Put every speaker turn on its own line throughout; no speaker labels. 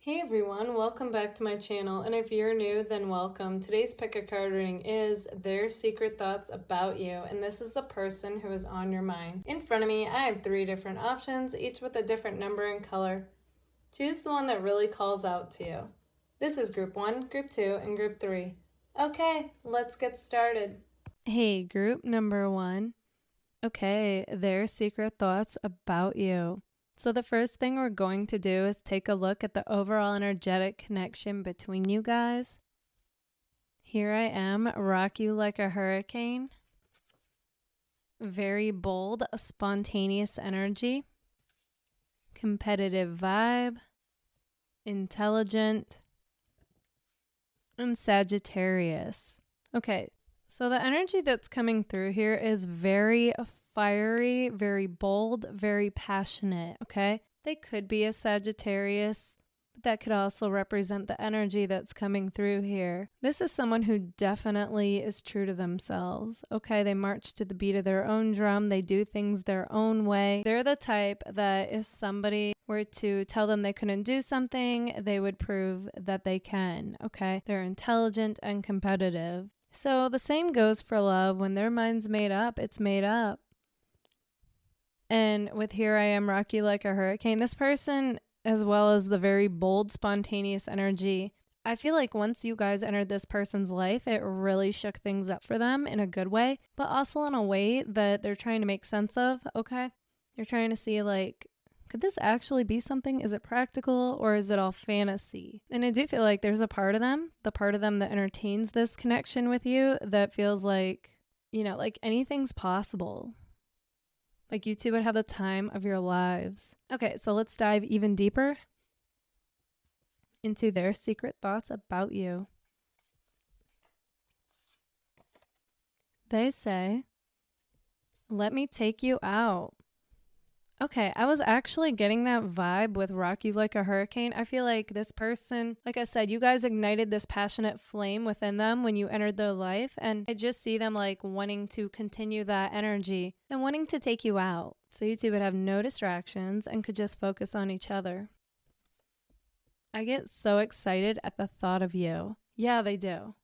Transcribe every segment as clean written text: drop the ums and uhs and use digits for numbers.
Hey everyone, welcome back to my channel, and if you're new, then welcome. Today's pick a card reading is Their Secret Thoughts About You, and this is the person who is on your mind. In front of me, I have 3 different options, each with a different number and color. Choose the one that really calls out to you. This is Group 1, Group 2, and Group 3. Okay, let's get started. Hey, Group number 1. Okay, Their Secret Thoughts About You. So the first thing we're going to do is take a look at the overall energetic connection between you guys. Here I am, rock you like a hurricane. Very bold, spontaneous energy. Competitive vibe. Intelligent. And Sagittarius. Okay, so the energy that's coming through here is very fiery, very bold, very passionate, okay? They could be a Sagittarius, but that could also represent the energy that's coming through here. This is someone who definitely is true to themselves, okay? They march to the beat of their own drum. They do things their own way. They're the type that if somebody were to tell them they couldn't do something, they would prove that they can, okay? They're intelligent and competitive. So the same goes for love. When their mind's made up, it's made up. And with Here I Am, rock you like a hurricane, this person, as well as the very bold, spontaneous energy, I feel like once you guys entered this person's life, it really shook things up for them in a good way, but also in a way that they're trying to make sense of, okay? They're trying to see, like, could this actually be something? Is it practical or is it all fantasy? And I do feel like there's a part of them, the part of them that entertains this connection with you, that feels like, you know, like anything's possible. Like you two would have the time of your lives. Okay, so let's dive even deeper into their secret thoughts about you. They say, let me take you out. Okay, I was actually getting that vibe with Rock You Like a Hurricane. I feel like this person, like I said, you guys ignited this passionate flame within them when you entered their life. And I just see them like wanting to continue that energy and wanting to take you out. So you two would have no distractions and could just focus on each other. I get so excited at the thought of you. Yeah, they do.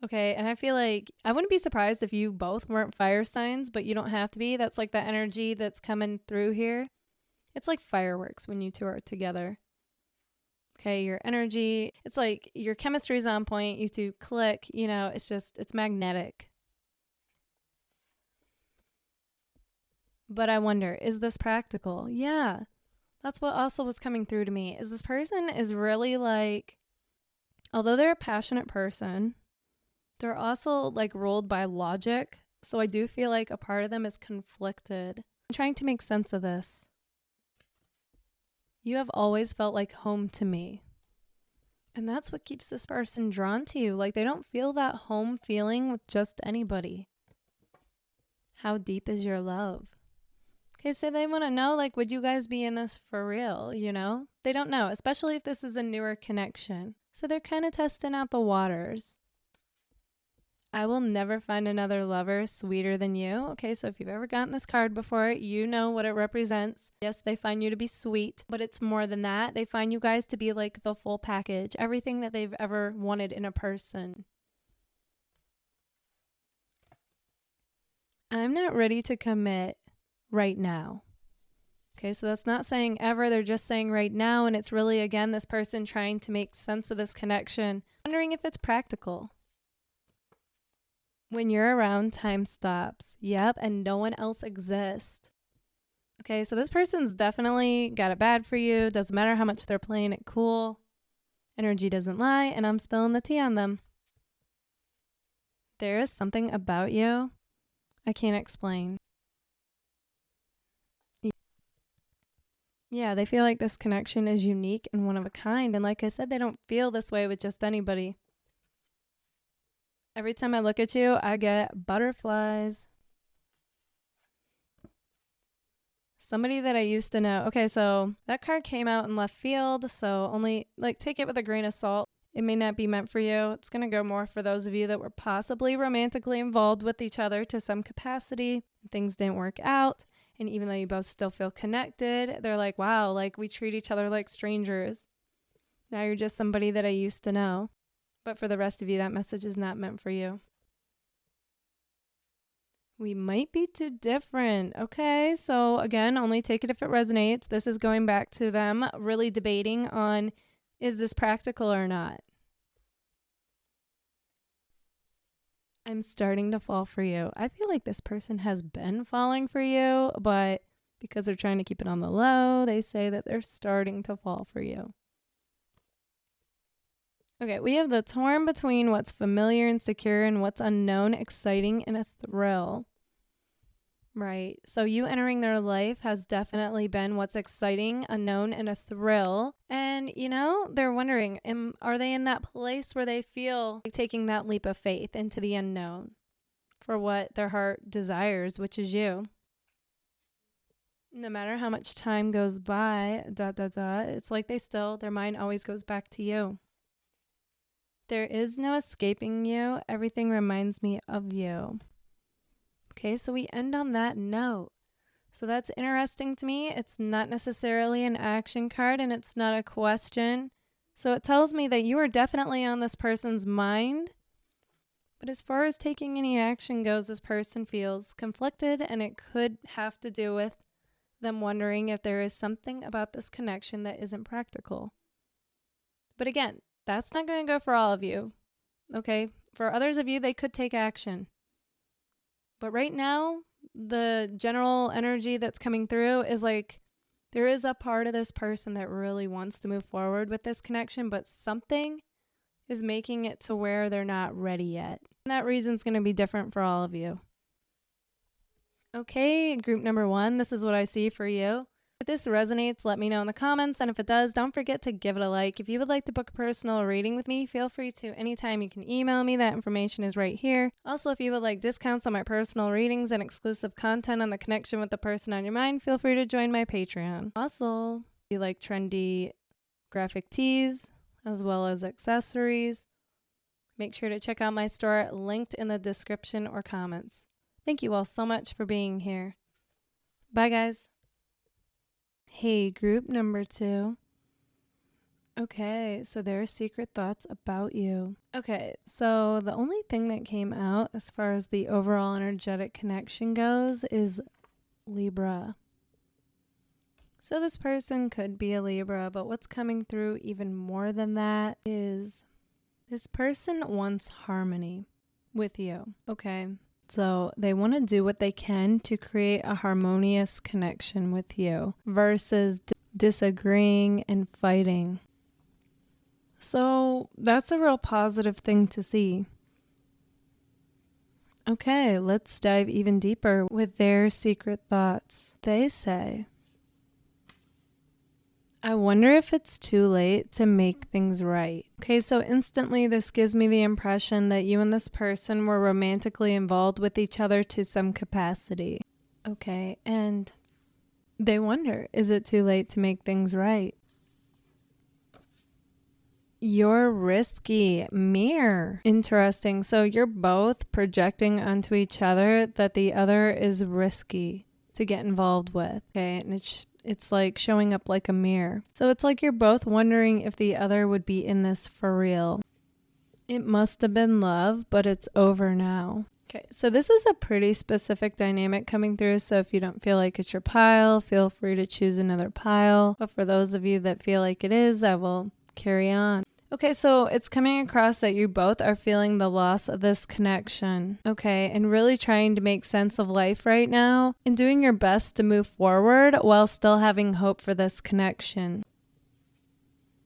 Okay, and I feel like I wouldn't be surprised if you both weren't fire signs, but you don't have to be. That's like the energy that's coming through here. It's like fireworks when you two are together. Okay, your energy, it's like your chemistry's on point, you two click, you know, it's magnetic. But I wonder, is this practical? Yeah, that's what also was coming through to me. Is this person is really like, although they're a passionate person, they're also like ruled by logic. So I do feel like a part of them is conflicted. I'm trying to make sense of this. You have always felt like home to me. And that's what keeps this person drawn to you. Like they don't feel that home feeling with just anybody. How deep is your love? Okay, so they want to know, like, would you guys be in this for real, you know? They don't know, especially if this is a newer connection. So they're kind of testing out the waters. I will never find another lover sweeter than you. Okay, so if you've ever gotten this card before, you know what it represents. Yes, they find you to be sweet, but it's more than that. They find you guys to be like the full package, everything that they've ever wanted in a person. I'm not ready to commit right now. Okay, so that's not saying ever, they're just saying right now, and it's really, again, this person trying to make sense of this connection, wondering if it's practical. When you're around, time stops. Yep, and no one else exists. Okay, so this person's definitely got it bad for you. Doesn't matter how much they're playing it cool. Energy doesn't lie, and I'm spilling the tea on them. There is something about you I can't explain. Yeah, they feel like this connection is unique and one of a kind. And like I said, they don't feel this way with just anybody. Every time I look at you, I get butterflies. Somebody that I used to know. Okay, so that card came out in left field, so only like take it with a grain of salt. It may not be meant for you. It's going to go more for those of you that were possibly romantically involved with each other to some capacity. Things didn't work out. And even though you both still feel connected, they're like, wow, like we treat each other like strangers. Now you're just somebody that I used to know. But for the rest of you, that message is not meant for you. We might be too different. Okay, so again, only take it if it resonates. This is going back to them really debating on, is this practical or not? I'm starting to fall for you. I feel like this person has been falling for you, but because they're trying to keep it on the low, they say that they're starting to fall for you. Okay, we have the torn between what's familiar and secure and what's unknown, exciting, and a thrill. Right. So you entering their life has definitely been what's exciting, unknown, and a thrill. And, they're wondering, are they in that place where they feel like taking that leap of faith into the unknown for what their heart desires, which is you? No matter how much time goes by, it's like their mind always goes back to you. There is no escaping you. Everything reminds me of you. Okay, so we end on that note. So that's interesting to me. It's not necessarily an action card and it's not a question. So it tells me that you are definitely on this person's mind. But as far as taking any action goes, this person feels conflicted, and it could have to do with them wondering if there is something about this connection that isn't practical. But again, that's not going to go for all of you. Okay, for others of you, they could take action. But right now, the general energy that's coming through is like there is a part of this person that really wants to move forward with this connection, but something is making it to where they're not ready yet. And that reason's going to be different for all of you. Okay, group number 1, this is what I see for you. If this resonates, let me know in the comments, and if it does, don't forget to give it a like. If you would like to book a personal reading with me, feel free to anytime. You can email me. That information is right here. Also, if you would like discounts on my personal readings and exclusive content on the connection with the person on your mind, feel free to join my Patreon. Also, if you like trendy graphic tees as well as accessories, make sure to check out my store linked in the description or comments. Thank you all so much for being here. Bye, guys. Hey, group number 2. Okay, so there are secret thoughts about you. Okay, so the only thing that came out as far as the overall energetic connection goes is Libra. So this person could be a Libra, but what's coming through even more than that is this person wants harmony with you. Okay. So they want to do what they can to create a harmonious connection with you versus disagreeing and fighting. So that's a real positive thing to see. Okay, let's dive even deeper with their secret thoughts. They say, I wonder if it's too late to make things right. Okay, so instantly this gives me the impression that you and this person were romantically involved with each other to some capacity. Okay, and they wonder, is it too late to make things right? You're risky. Mirror. Interesting. So you're both projecting onto each other that the other is risky to get involved with. Okay, and it's like showing up like a mirror. So it's like you're both wondering if the other would be in this for real. It must have been love, but it's over now. Okay, so this is a pretty specific dynamic coming through. So if you don't feel like it's your pile, feel free to choose another pile. But for those of you that feel like it is, I will carry on. Okay, so it's coming across that you both are feeling the loss of this connection, okay, and really trying to make sense of life right now and doing your best to move forward while still having hope for this connection.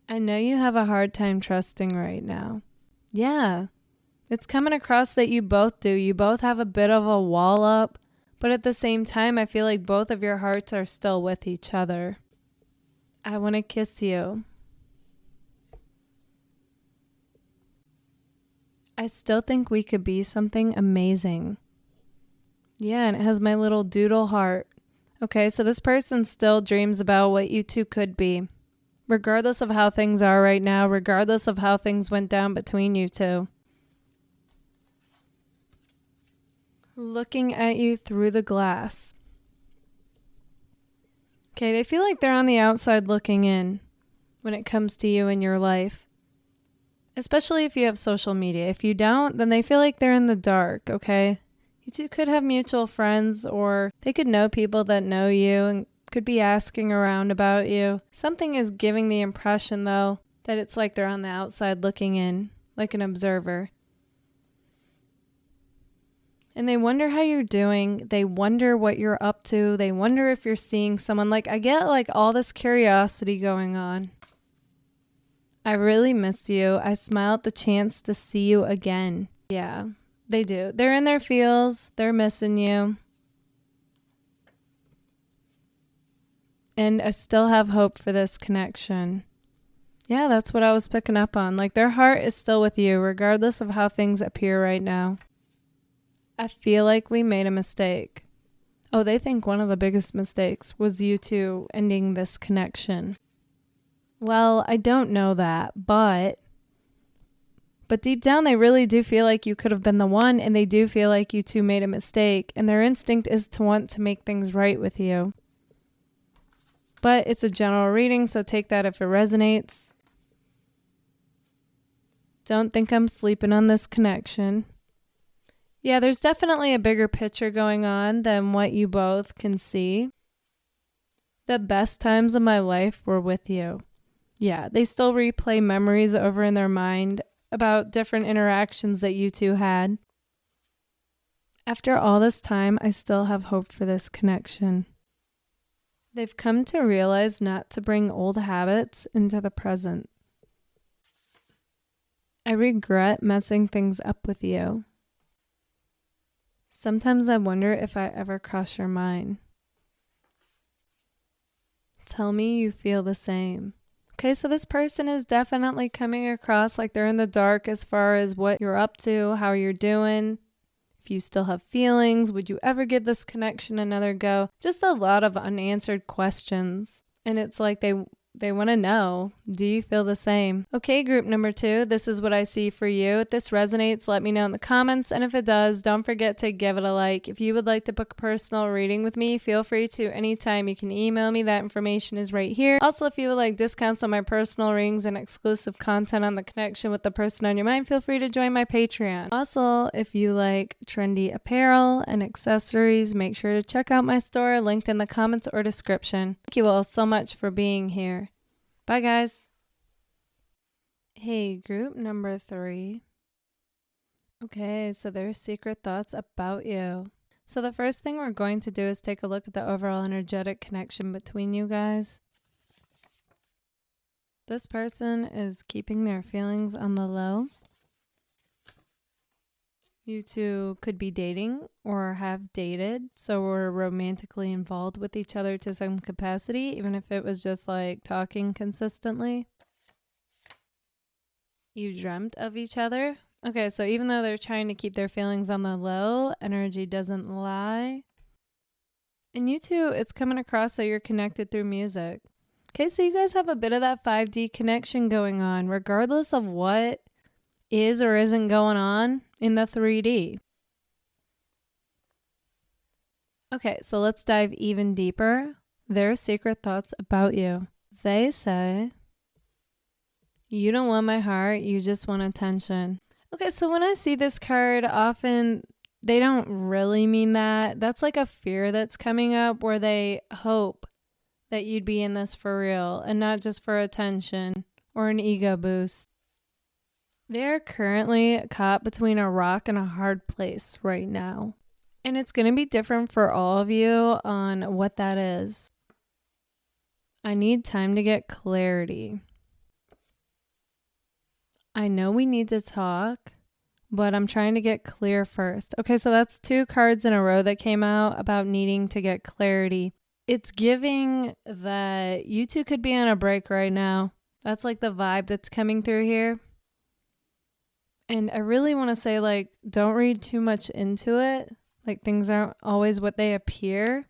I know you have a hard time trusting right now. Yeah, it's coming across that you both do. You both have a bit of a wall up, but at the same time, I feel like both of your hearts are still with each other. I want to kiss you. I still think we could be something amazing. Yeah, and it has my little doodle heart. Okay, so this person still dreams about what you two could be. Regardless of how things are right now, regardless of how things went down between you two. Looking at you through the glass. Okay, they feel like they're on the outside looking in. when it comes to you and your life. Especially if you have social media. If you don't, then they feel like they're in the dark, okay? You two could have mutual friends, or they could know people that know you and could be asking around about you. Something is giving the impression, though, that it's like they're on the outside looking in, like an observer. And they wonder how you're doing. They wonder what you're up to. They wonder if you're seeing someone. Like, I get like all this curiosity going on. I really miss you. I smile at the chance to see you again. Yeah, they do. They're in their feels. They're missing you. And I still have hope for this connection. Yeah, that's what I was picking up on. Like, their heart is still with you, regardless of how things appear right now. I feel like we made a mistake. Oh, they think one of the biggest mistakes was you two ending this connection. Well, I don't know that, but deep down they really do feel like you could have been the one, and they do feel like you two made a mistake, and their instinct is to want to make things right with you. But it's a general reading, so take that if it resonates. Don't think I'm sleeping on this connection. Yeah, there's definitely a bigger picture going on than what you both can see. The best times of my life were with you. Yeah, they still replay memories over in their mind about different interactions that you two had. After all this time, I still have hope for this connection. They've come to realize not to bring old habits into the present. I regret messing things up with you. Sometimes I wonder if I ever cross your mind. Tell me you feel the same. Okay, so this person is definitely coming across like they're in the dark as far as what you're up to, how you're doing. If you still have feelings, would you ever give this connection another go? Just a lot of unanswered questions. And it's like they want to know, do you feel the same? Okay, group number 2, this is what I see for you. If this resonates, let me know in the comments. And if it does, don't forget to give it a like. If you would like to book a personal reading with me, feel free to anytime. You can email me. That information is right here. Also, if you would like discounts on my personal readings and exclusive content on the connection with the person on your mind, feel free to join my Patreon. Also, if you like trendy apparel and accessories, make sure to check out my store linked in the comments or description. Thank you all so much for being here. Bye, guys. Hey, group number 3. Okay, so there's secret thoughts about you. So the first thing we're going to do is take a look at the overall energetic connection between you guys. This person is keeping their feelings on the low. You two could be dating or have dated, so we're romantically involved with each other to some capacity, even if it was just like talking consistently. You dreamt of each other. Okay, so even though they're trying to keep their feelings on the low, energy doesn't lie. And you two, it's coming across that you're connected through music. Okay, so you guys have a bit of that 5D connection going on, regardless of what is or isn't going on in the 3D. Okay, so let's dive even deeper. Their secret thoughts about you. They say, you don't want my heart, you just want attention. Okay, so when I see this card, often they don't really mean that. That's like a fear that's coming up where they hope that you'd be in this for real and not just for attention or an ego boost. They're currently caught between a rock and a hard place right now. And it's going to be different for all of you on what that is. I need time to get clarity. I know we need to talk, but I'm trying to get clear first. Okay, so that's 2 cards in a row that came out about needing to get clarity. It's giving that you two could be on a break right now. That's like the vibe that's coming through here. And I really want to say, like, don't read too much into it. Like, things aren't always what they appear.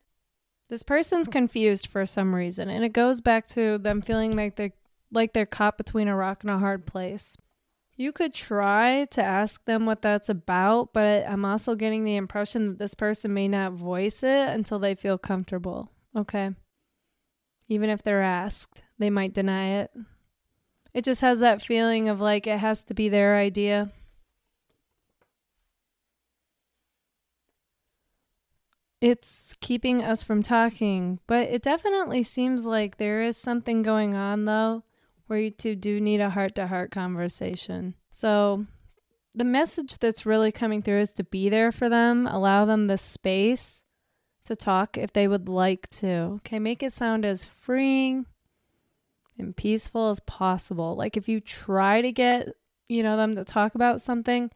This person's confused for some reason, and it goes back to them feeling like they're caught between a rock and a hard place. You could try to ask them what that's about, but I'm also getting the impression that this person may not voice it until they feel comfortable, okay? Even if they're asked, they might deny it. It just has that feeling of like it has to be their idea. It's keeping us from talking, but it definitely seems like there is something going on though, where you two do need a heart-to-heart conversation. So the message that's really coming through is to be there for them, allow them the space to talk if they would like to. Okay, make it sound as freeing and peaceful as possible. Like if you try to get, them to talk about something,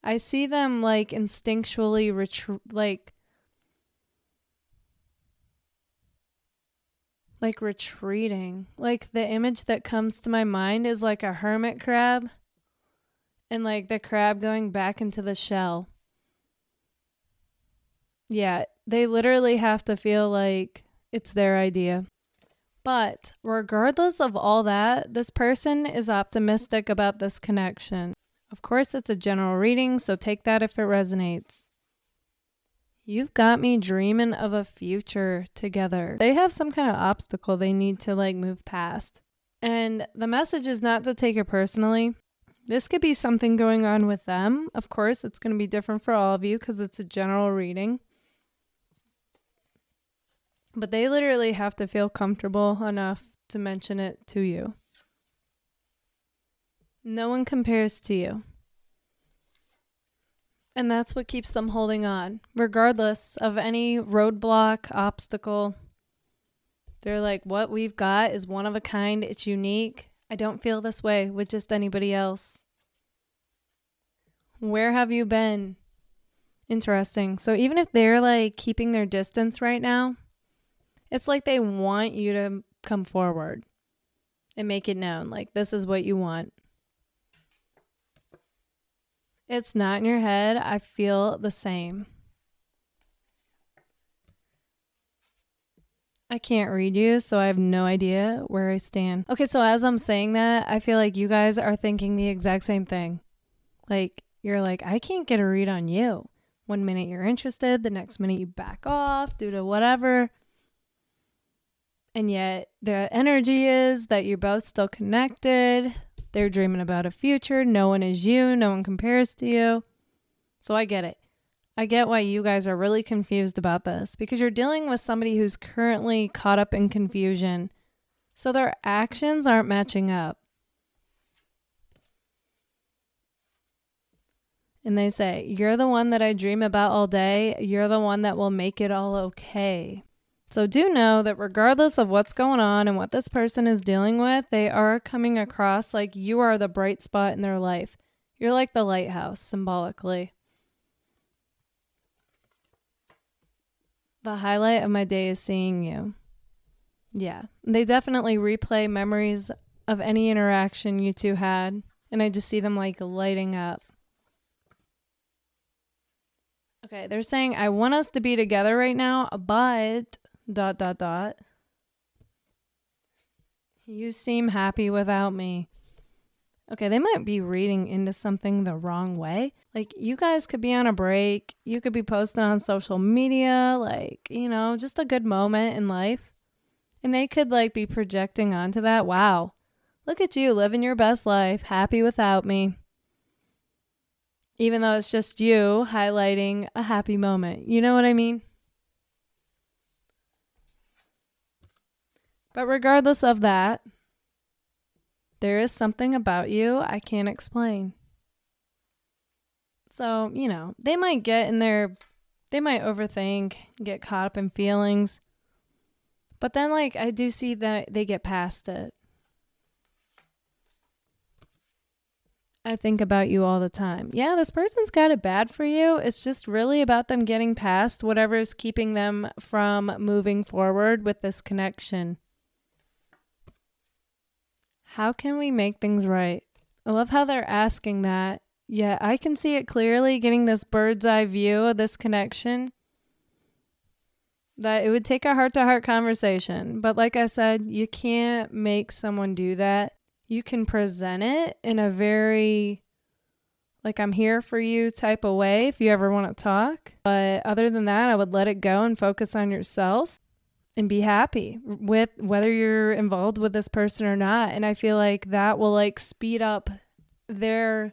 I see them like instinctually retreating. Like the image that comes to my mind is like a hermit crab and like the crab going back into the shell. Yeah, they literally have to feel like it's their idea. But regardless of all that, this person is optimistic about this connection. Of course, it's a general reading, so take that if it resonates. You've got me dreaming of a future together. They have some kind of obstacle they need to like move past. And the message is not to take it personally. This could be something going on with them. Of course, it's going to be different for all of you because it's a general reading. But they literally have to feel comfortable enough to mention it to you. No one compares to you. And that's what keeps them holding on. Regardless of any roadblock, obstacle, they're like, what we've got is one of a kind. It's unique. I don't feel this way with just anybody else. Where have you been? Interesting. So even if they're like keeping their distance right now, it's like they want you to come forward and make it known. Like, this is what you want. It's not in your head. I feel the same. I can't read you, so I have no idea where I stand. Okay, so as I'm saying that, I feel like you guys are thinking the exact same thing. Like, you're like, I can't get a read on you. One minute you're interested, the next minute you back off due to whatever. And yet the energy is that you're both still connected. They're dreaming about a future. No one is you. No one compares to you. So I get it. I get why you guys are really confused about this because you're dealing with somebody who's currently caught up in confusion. So their actions aren't matching up. And they say, you're the one that I dream about all day. You're the one that will make it all okay. So do know that regardless of what's going on and what this person is dealing with, they are coming across like you are the bright spot in their life. You're like the lighthouse, symbolically. The highlight of my day is seeing you. Yeah, they definitely replay memories of any interaction you two had, and I just see them like lighting up. Okay, they're saying, I want us to be together right now, but... ... You seem happy without me. Okay, they might be reading into something the wrong way. Like, you guys could be on a break. You could be posting on social media, like, just a good moment in life. And they could, like, be projecting onto that. Wow, look at you living your best life, happy without me. Even though it's just you highlighting a happy moment. You know what I mean? But regardless of that, there is something about you I can't explain. So, they might get in there, they might overthink, get caught up in feelings. But then, like, I do see that they get past it. I think about you all the time. Yeah, this person's got it bad for you. It's just really about them getting past whatever is keeping them from moving forward with this connection. How can we make things right? I love how they're asking that. Yeah, I can see it clearly, getting this bird's eye view of this connection. That it would take a heart-to-heart conversation. But like I said, you can't make someone do that. You can present it in a very, like, I'm here for you type of way if you ever want to talk. But other than that, I would let it go and focus on yourself. and be happy with whether you're involved with this person or not. And I feel like that will like speed up their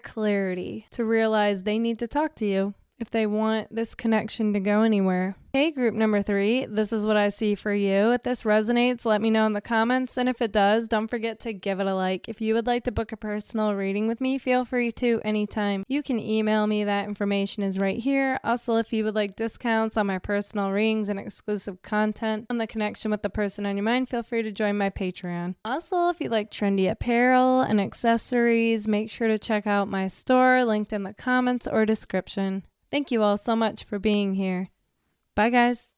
clarity to realize they need to talk to you if they want this connection to go anywhere. Hey, group number 3, this is what I see for you. If this resonates, let me know in the comments. And if it does, don't forget to give it a like. If you would like to book a personal reading with me, feel free to anytime. You can email me. That information is right here. Also, if you would like discounts on my personal readings and exclusive content on the connection with the person on your mind, feel free to join my Patreon. Also, if you like trendy apparel and accessories, make sure to check out my store linked in the comments or description. Thank you all so much for being here. Bye, guys.